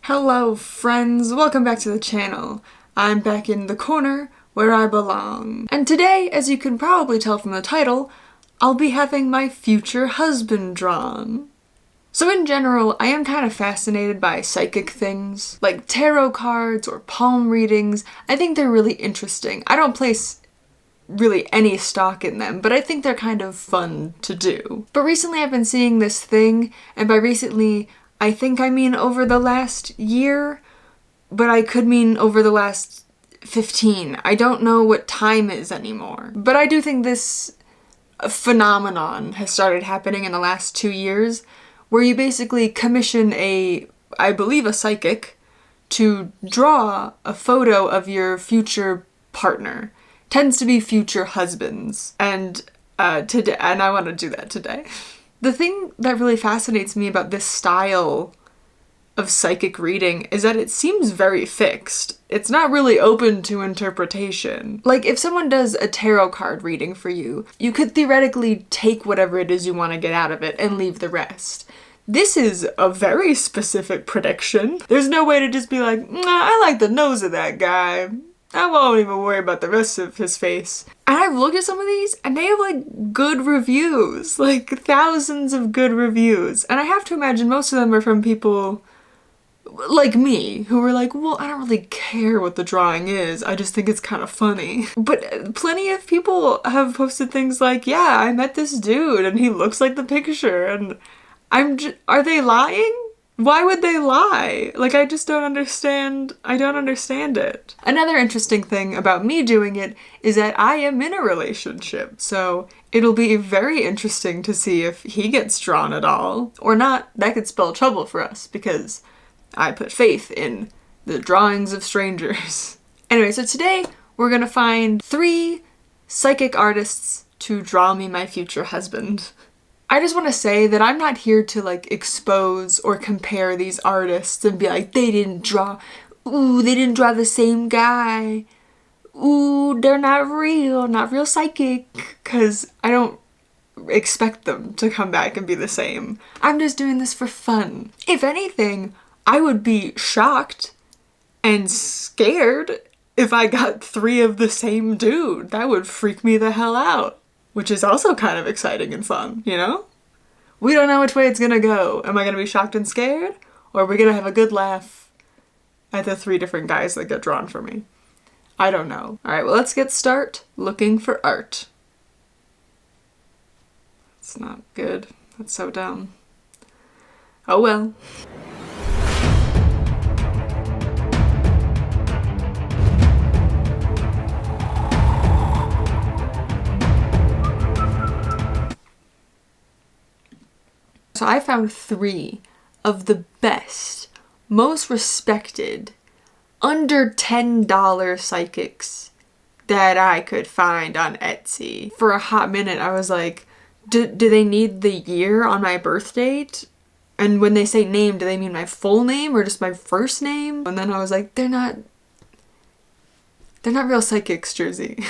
Hello friends, welcome back to the channel. I'm back in the corner where I belong. And today, as you can probably tell from the title, I'll be having my future husband drawn. So in general, I am kind of fascinated by psychic things, like tarot cards or palm readings. I think they're really interesting. I don't place really any stock in them, but I think they're kind of fun to do. But recently I've been seeing this thing, and by recently, I think I mean over the last year, but I could mean over the last 15. I don't know what time is anymore. But I do think this phenomenon has started happening in the last 2 years, where you basically commission I believe a psychic, to draw a photo of your future partner. Tends to be future husbands. And I want to do that today. The thing that really fascinates me about this style of psychic reading is that it seems very fixed. It's not really open to interpretation. Like, if someone does a tarot card reading for you, you could theoretically take whatever it is you want to get out of it and leave the rest. This is a very specific prediction. There's no way to just be like, nah, I like the nose of that guy. I won't even worry about the rest of his face. And I've looked at some of these and they have like good reviews, like thousands of good reviews. And I have to imagine most of them are from people like me who were like, well, I don't really care what the drawing is. I just think it's kind of funny. But plenty of people have posted things like, yeah, I met this dude and he looks like the picture. And are they lying? Why would they lie? Like, I just don't understand. I don't understand it. Another interesting thing about me doing it is that I am in a relationship. So it'll be very interesting to see if he gets drawn at all. Or not. That could spell trouble for us because I put faith in the drawings of strangers. Anyway, so today we're gonna find 3 psychic artists to draw me my future husband. I just want to say that I'm not here to like expose or compare these artists and be like, they didn't draw the same guy. Ooh, they're not real psychic. Because I don't expect them to come back and be the same. I'm just doing this for fun. If anything, I would be shocked and scared if I got 3 of the same dude. That would freak me the hell out. Which is also kind of exciting and fun, you know? We don't know which way it's gonna go. Am I gonna be shocked and scared? Or are we gonna have a good laugh at the 3 different guys that get drawn for me? I don't know. Alright, well, let's get started looking for art. It's not good. That's so dumb. Oh well. So I found 3 of the best, most respected, under $10 psychics that I could find on Etsy. For a hot minute, I was like, do they need the year on my birth date? And when they say name, do they mean my full name or just my first name? And then I was like, they're not real psychics, Jersey.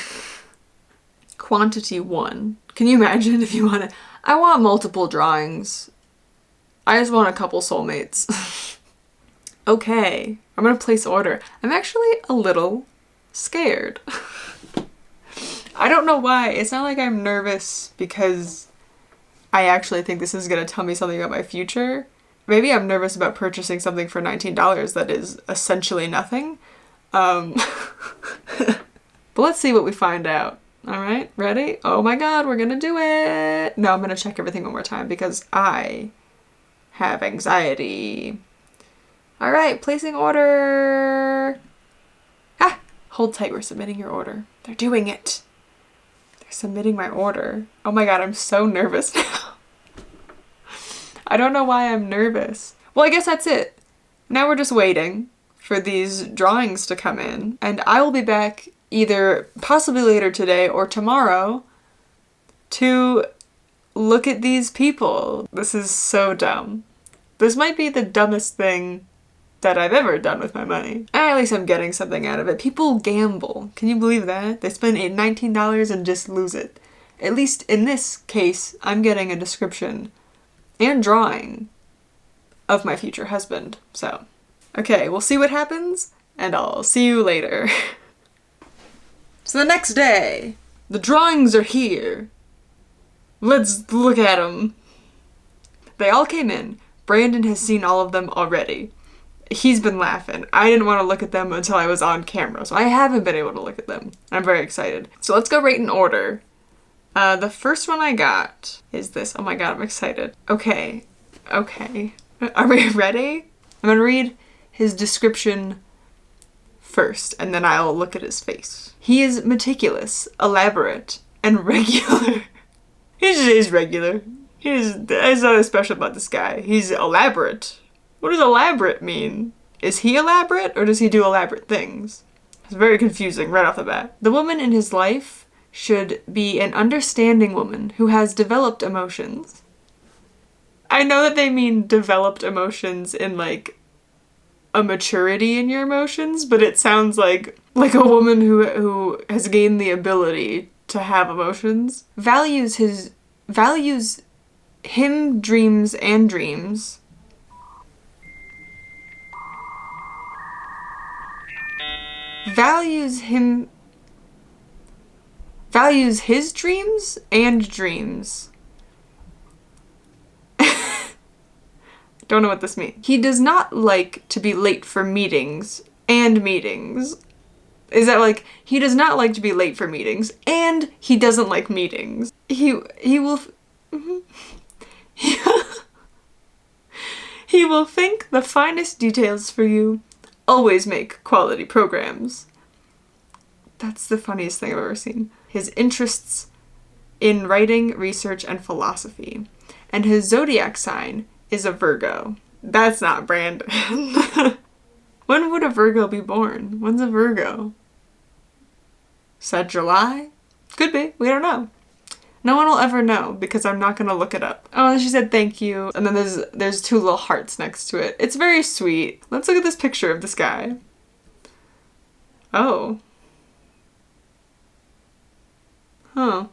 Quantity 1. Can you imagine if you want to? I want multiple drawings. I just want a couple soulmates. Okay, I'm gonna place order. I'm actually a little scared. I don't know why. It's not like I'm nervous because I actually think this is gonna tell me something about my future. Maybe I'm nervous about purchasing something for $19 that is essentially nothing. But let's see what we find out. Alright, ready? Oh my god, we're gonna do it! No, I'm gonna check everything one more time because I have anxiety. Alright, placing order! Ah! Hold tight, we're submitting your order. They're doing it! They're submitting my order. Oh my god, I'm so nervous now. I don't know why I'm nervous. Well, I guess that's it. Now we're just waiting for these drawings to come in, and I will be back either possibly later today or tomorrow to look at these people. This is so dumb. This might be the dumbest thing that I've ever done with my money. At least I'm getting something out of it. People gamble. Can you believe that? They spend $19 and just lose it. At least in this case, I'm getting a description and drawing of my future husband. So Okay, we'll see what happens, and I'll see you later. So the next day, the drawings are here. Let's look at them. They all came in. Brandon has seen all of them already. He's been laughing. I didn't want to look at them until I was on camera, so I haven't been able to look at them. I'm very excited. So let's go right in order. The first one I got is this. Oh my god, I'm excited. Okay. Are we ready? I'm gonna read his description first, and then I'll look at his face. He is meticulous, elaborate, and regular. He's regular. There's nothing special about this guy. He's elaborate. What does elaborate mean? Is he elaborate, or does he do elaborate things? It's very confusing right off the bat. The woman in his life should be an understanding woman who has developed emotions. I know that they mean developed emotions in like a maturity in your emotions, but it sounds like a woman who has gained the ability to have emotions. Values him, dreams, and dreams. Values his dreams and dreams. Don't know what this means. He does not like to be late for meetings and meetings. Is that like, he does not like to be late for meetings and he doesn't like meetings. He will he will think the finest details for you. Always make quality programs. That's the funniest thing I've ever seen. His interests in writing, research, and philosophy. And his zodiac sign is a Virgo. That's not Brandon. When would a Virgo be born? When's a Virgo? Is that July? Could be. We don't know. No one will ever know because I'm not gonna look it up. Oh, she said thank you. And then there's two little hearts next to it. It's very sweet. Let's look at this picture of this guy. Oh. Huh.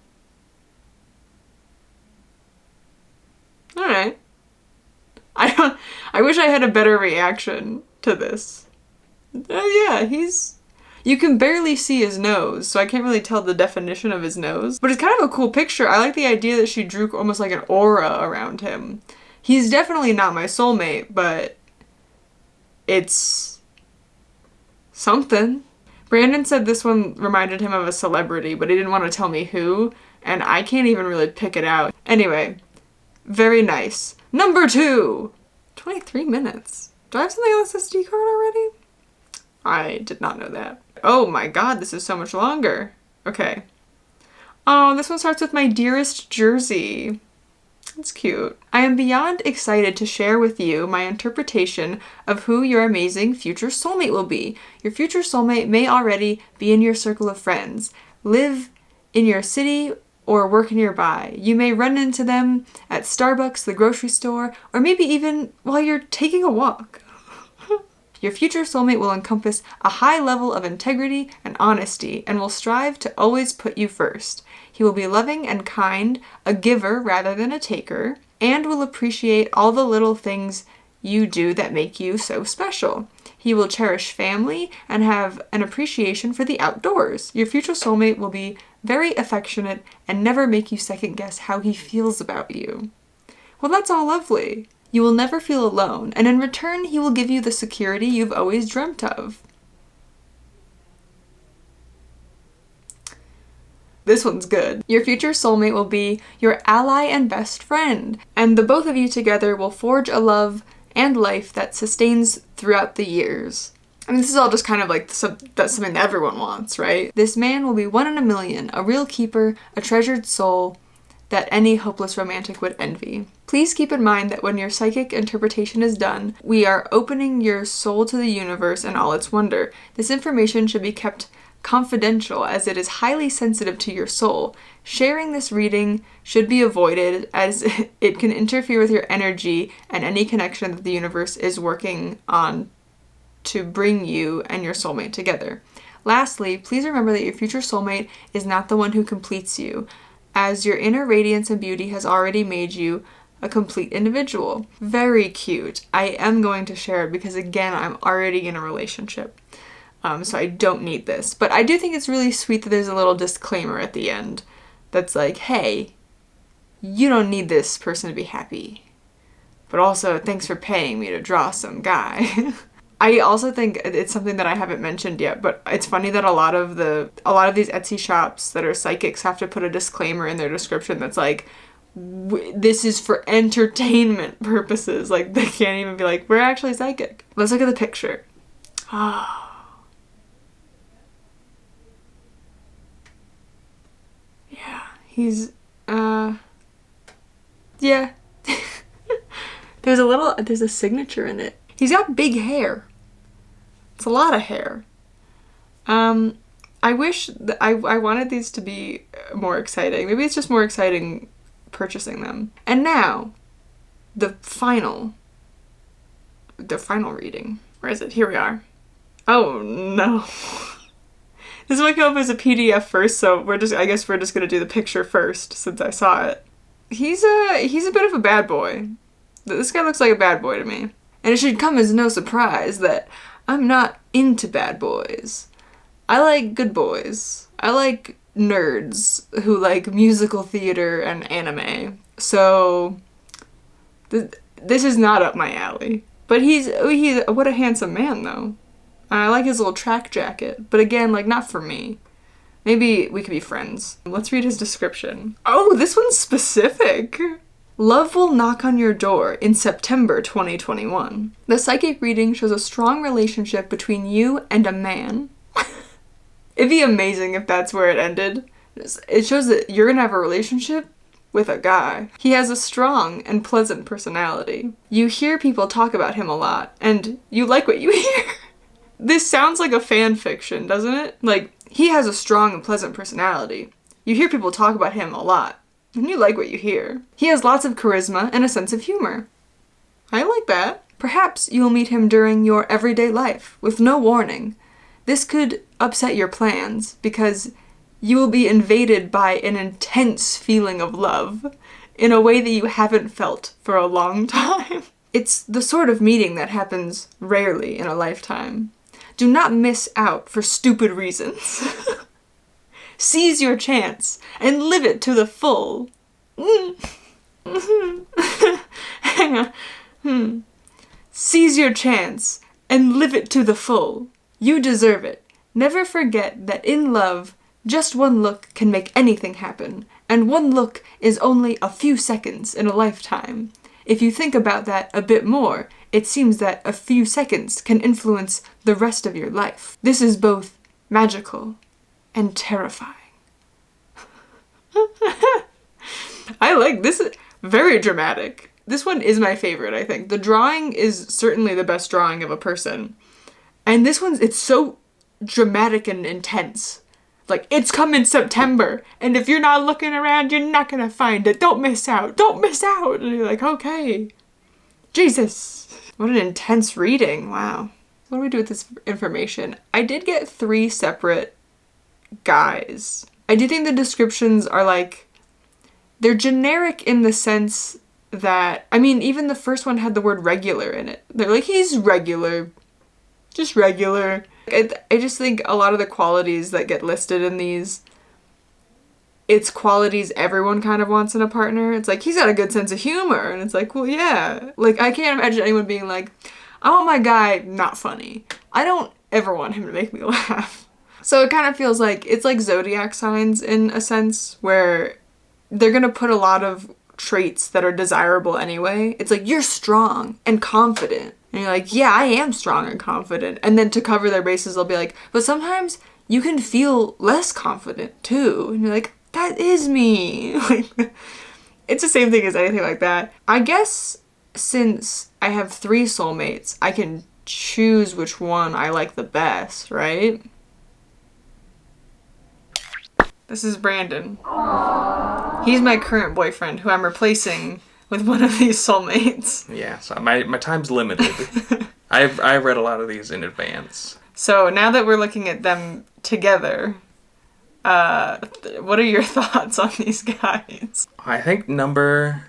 Alright. I wish I had a better reaction to this. Yeah, you can barely see his nose, so I can't really tell the definition of his nose. But it's kind of a cool picture. I like the idea that she drew almost like an aura around him. He's definitely not my soulmate, but it's something. Brandon said this one reminded him of a celebrity, but he didn't want to tell me who, and I can't even really pick it out. Anyway, very nice. Number 2! 23 minutes. Do I have something on this SD card already? I did not know that. Oh my god, this is so much longer. Okay. Oh, this one starts with my dearest Jersey. That's cute. I am beyond excited to share with you my interpretation of who your amazing future soulmate will be. Your future soulmate may already be in your circle of friends, live in your city, or work nearby. You may run into them at Starbucks, the grocery store, or maybe even while you're taking a walk. Your future soulmate will encompass a high level of integrity and honesty and will strive to always put you first. He will be loving and kind, a giver rather than a taker, and will appreciate all the little things you do that make you so special. He will cherish family and have an appreciation for the outdoors. Your future soulmate will be very affectionate and never make you second guess how he feels about you. Well, that's all lovely. You will never feel alone, and in return, he will give you the security you've always dreamt of. This one's good. Your future soulmate will be your ally and best friend, and the both of you together will forge a love and life that sustains throughout the years. I mean, this is all just kind of like that's something that everyone wants, right? This man will be one in a million, a real keeper, a treasured soul that any hopeless romantic would envy. Please keep in mind that when your psychic interpretation is done, we are opening your soul to the universe and all its wonder. This information should be kept confidential as it is highly sensitive to your soul. Sharing this reading should be avoided as it can interfere with your energy and any connection that the universe is working on to bring you and your soulmate together. Lastly, please remember that your future soulmate is not the one who completes you, as your inner radiance and beauty has already made you a complete individual. Very cute. I am going to share it because, again, I'm already in a relationship. So I don't need this. But I do think it's really sweet that there's a little disclaimer at the end that's like, hey, you don't need this person to be happy. But also, thanks for paying me to draw some guy. I also think it's something that I haven't mentioned yet, but it's funny that a lot of these Etsy shops that are psychics have to put a disclaimer in their description that's like, this is for entertainment purposes. Like, they can't even be like, we're actually psychic. Let's look at the picture. Oh. Yeah, he's, yeah. There's a signature in it. He's got big hair. It's a lot of hair. I wish I wanted these to be more exciting. Maybe it's just more exciting purchasing them. And now, the final reading. Where is it? Here we are. Oh no. This might come up as a PDF first, so I guess we're just gonna do the picture first since I saw it. He's a bit of a bad boy. This guy looks like a bad boy to me. And it should come as no surprise that I'm not into bad boys. I like good boys. I like nerds who like musical theater and anime. So this is not up my alley. But he's what a handsome man though. I like his little track jacket, but again, like, not for me. Maybe we could be friends. Let's read his description. Oh, this one's specific. Love will knock on your door in September 2021. The psychic reading shows a strong relationship between you and a man. It'd be amazing if that's where it ended. It shows that you're gonna have a relationship with a guy. He has a strong and pleasant personality. You hear people talk about him a lot, and you like what you hear. This sounds like a fan fiction, doesn't it? Like, he has a strong and pleasant personality. You hear people talk about him a lot, and you like what you hear. He has lots of charisma and a sense of humor. I like that. Perhaps you'll meet him during your everyday life, with no warning. This could upset your plans, because you will be invaded by an intense feeling of love, in a way that you haven't felt for a long time. It's the sort of meeting that happens rarely in a lifetime. Do not miss out for stupid reasons. Seize your chance and live it to the full. Hang on. Seize your chance and live it to the full. You deserve it. Never forget that in love, just one look can make anything happen, and one look is only a few seconds in a lifetime. If you think about that a bit more, it seems that a few seconds can influence the rest of your life. This is both magical and terrifying. I like this. Very dramatic. This one is my favorite, I think. The drawing is certainly the best drawing of a person. And this one's, it's so dramatic and intense. Like, it's coming September, and if you're not looking around, you're not gonna find it. Don't miss out. Don't miss out. And you're like, okay. Jesus. What an intense reading. Wow. What do we do with this information? I did get 3 separate guys. I do think the descriptions are like, they're generic in the sense that, I mean, even the first one had the word regular in it. They're like, he's regular. Just regular. I just think a lot of the qualities that get listed in these, it's qualities everyone kind of wants in a partner. It's like, he's got a good sense of humor. And it's like, well, yeah. Like, I can't imagine anyone being like, I want my guy not funny. I don't ever want him to make me laugh. So it kind of feels like, it's like zodiac signs in a sense, where they're gonna put a lot of traits that are desirable anyway. It's like, you're strong and confident. And you're like, yeah, I am strong and confident. And then to cover their bases, they'll be like, but sometimes you can feel less confident too. And you're like, that is me. Like, it's the same thing as anything like that. I guess since I have 3 soulmates, I can choose which one I like the best, right? This is Brandon. He's my current boyfriend, who I'm replacing with one of these soulmates. Yeah, so my time's limited. I read a lot of these in advance. So now that we're looking at them together, what are your thoughts on these guys? I think number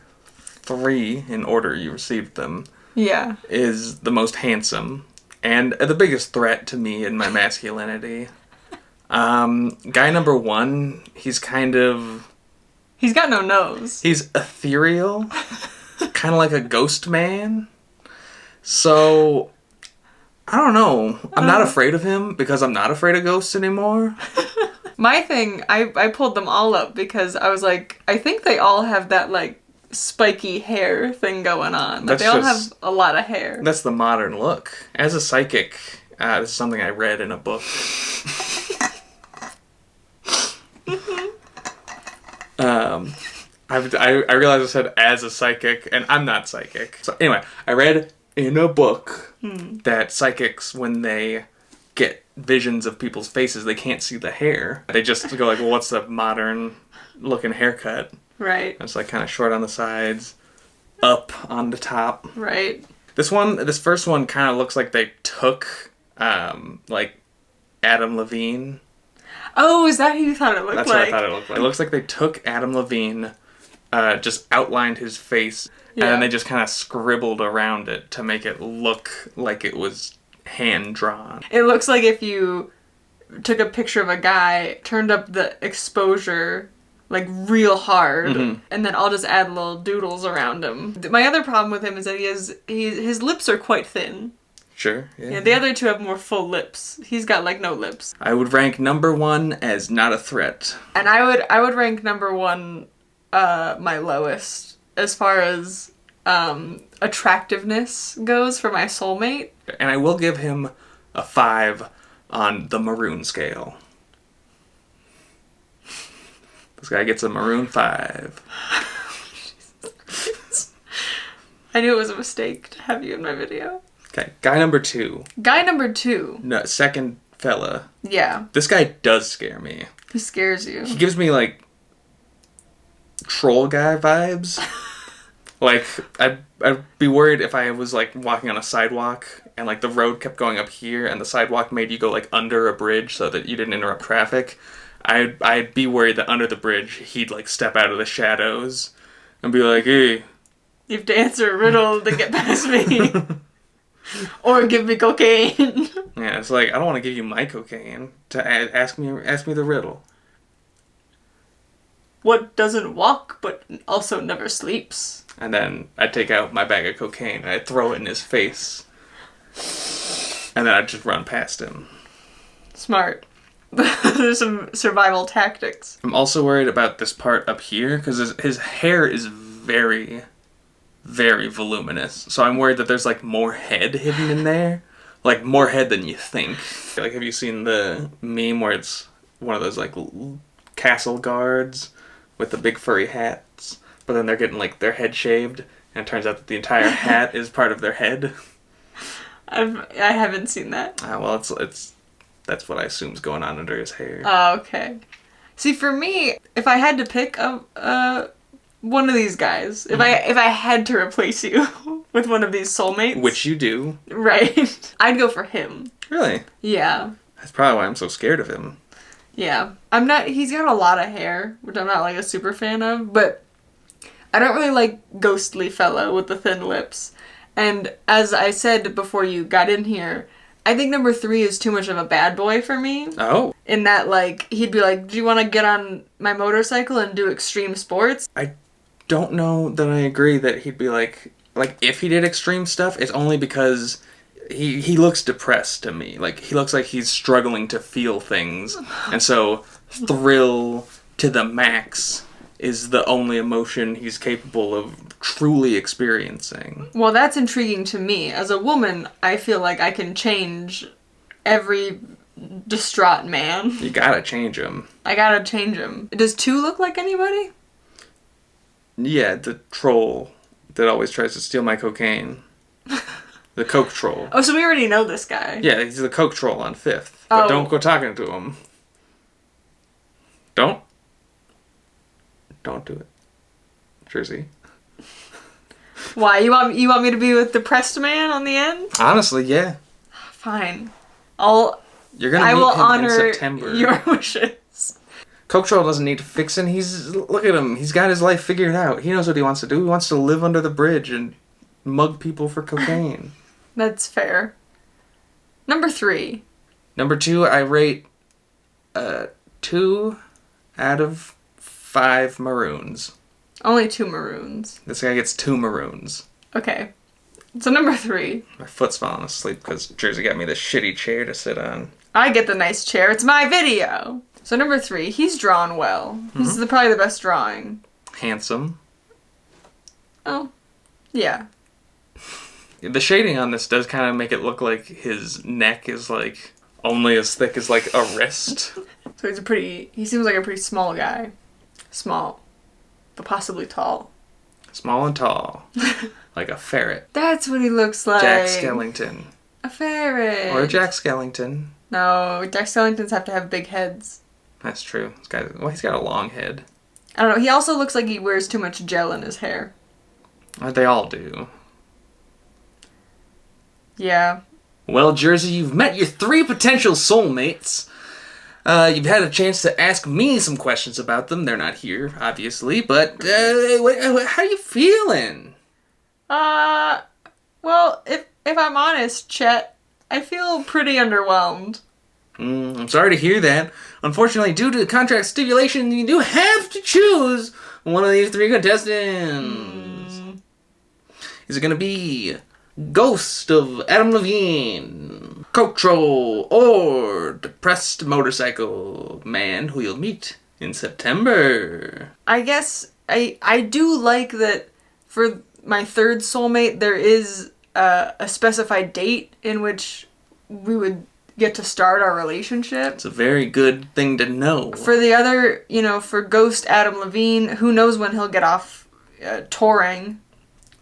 three, in order you received them, Yeah. is the most handsome and the biggest threat to me in my masculinity. Guy number one, he's got no nose. He's ethereal, kind of like a ghost man. So, I don't know. I'm not afraid of him because I'm not afraid of ghosts anymore. My thing, I pulled them all up because I was like, I think they all have that, like, spiky hair thing going on. Like, they all have a lot of hair. That's the modern look. As a psychic, this is something I read in a book. I realized I said as a psychic, and I'm not psychic. So anyway, I read in a book that psychics, when they get visions of people's faces, they can't see the hair. They just go like, well, what's the modern looking haircut? Right. It's like kind of short on the sides, up on the top. Right. This first one kind of looks like they took, like, Adam Levine. Oh, is that who you thought it looked like? That's what I thought it looked like. It looks like they took Adam Levine, just outlined his face, and then they just kind of scribbled around it to make it look like it was hand-drawn. It looks like if you took a picture of a guy, turned up the exposure, like, real hard, and then I'll just add little doodles around him. My other problem with him is that his lips are quite thin. Sure, yeah. Yeah, the other two have more full lips. He's got, like, no lips. I would rank number one as not a threat. And I would rank number one my lowest as far as attractiveness goes for my soulmate. And I will give him a 5 on the maroon scale. This guy gets a maroon 5. I knew it was a mistake to have you in my video. Okay, guy number 2. Guy number 2. No, second fella. Yeah. This guy does scare me. He scares you. He gives me, like, troll guy vibes. Like, I'd be worried if I was, like, walking on a sidewalk and, like, the road kept going up here and the sidewalk made you go, like, under a bridge so that you didn't interrupt traffic. I'd be worried that under the bridge he'd, like, step out of the shadows and be like, hey. You have to answer a riddle to get past me. Or give me cocaine. Yeah, it's like, I don't want to give you my cocaine. To ask me the riddle. What doesn't walk but also never sleeps? And then I'd take out my bag of cocaine and I'd throw it in his face. And then I'd just run past him. Smart. There's some survival tactics. I'm also worried about this part up here because his hair is very, very voluminous. So I'm worried that there's, like, more head hidden in there. Like, more head than you think. Like, have you seen the meme where it's one of those, like, castle guards with the big furry hats, but then they're getting, like, their head shaved, and it turns out that the entire hat is part of their head? I haven't seen that. Well, it's that's what I assume is going on under his hair. Oh, okay. See, for me, if I had to pick one of these guys, if I had to replace you with one of these soulmates, Which you do. Right, I'd go for him. Really? Yeah. That's probably why I'm so scared of him. Yeah. He's got a lot of hair, which I'm not, like, a super fan of, but I don't really like ghostly fella with the thin lips. And as I said before you got in here, I think number 3 is too much of a bad boy for me. Oh. In that, like, he'd be like, do you want to get on my motorcycle and do extreme sports? I don't know that I agree that he'd be like, if he did extreme stuff, it's only because he looks depressed to me. Like, he looks like he's struggling to feel things. And so, thrill to the max is the only emotion he's capable of truly experiencing. Well, that's intriguing to me. As a woman, I feel like I can change every distraught man. You gotta change him. I gotta change him. Does 2 look like anybody? Yeah, the troll that always tries to steal my cocaine. The coke troll. Oh, so we already know this guy. Yeah, he's the coke troll on 5th. But don't go talking to him. Don't do it. Jersey. Why? You want me to be with depressed man on the end? Honestly, yeah. Fine. You're gonna meet him in September. Your wishes. Coke Troll doesn't need fixing. Look at him. He's got his life figured out. He knows what he wants to do. He wants to live under the bridge and mug people for cocaine. That's fair. Number 3. Number 2, I rate 2 out of 5 maroons. Only 2 maroons. This guy gets 2 maroons. Okay. So number 3. My foot's falling asleep because Jersey got me this shitty chair to sit on. I get the nice chair. It's my video. So number 3, he's drawn well. This is probably the best drawing. Handsome. Oh, yeah. The shading on this does kind of make it look like his neck is like only as thick as like a wrist. So he seems like a pretty small guy. Small, but possibly tall. Small and tall. Like a ferret. That's what he looks like. Jack Skellington. A ferret. Or Jack Skellington. No, Jack Skellingtons have to have big heads. That's true. He's got a long head. I don't know. He also looks like he wears too much gel in his hair. They all do. Yeah. Well, Jersey, you've met your 3 potential soulmates. You've had a chance to ask me some questions about them. They're not here, obviously, but how are you feeling? Well, if I'm honest, Chet, I feel pretty underwhelmed. I'm sorry to hear that. Unfortunately, due to the contract stipulation, you do have to choose one of these 3 contestants. Is it going to be Ghost of Adam Levine, Coke Troll, or Depressed Motorcycle Man who you'll meet in September? I guess I do like that for my 3rd soulmate there is a specified date in which we would get to start our relationship. It's a very good thing to know. For the other, for Ghost Adam Levine, who knows when he'll get off touring.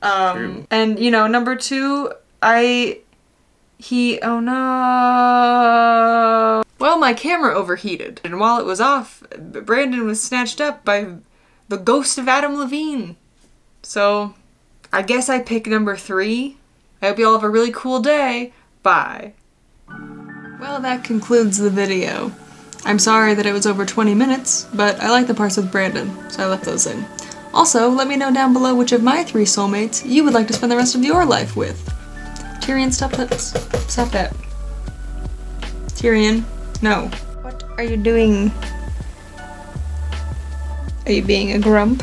True. And, number 2, oh no. Well, my camera overheated. And while it was off, Brandon was snatched up by the ghost of Adam Levine. So, I guess I pick number 3. I hope you all have a really cool day. Bye. Well, that concludes the video. I'm sorry that it was over 20 minutes, but I like the parts with Brandon, so I left those in. Also, let me know down below which of my 3 soulmates you would like to spend the rest of your life with. Tyrion, stop that. Tyrion, no. What are you doing? Are you being a grump?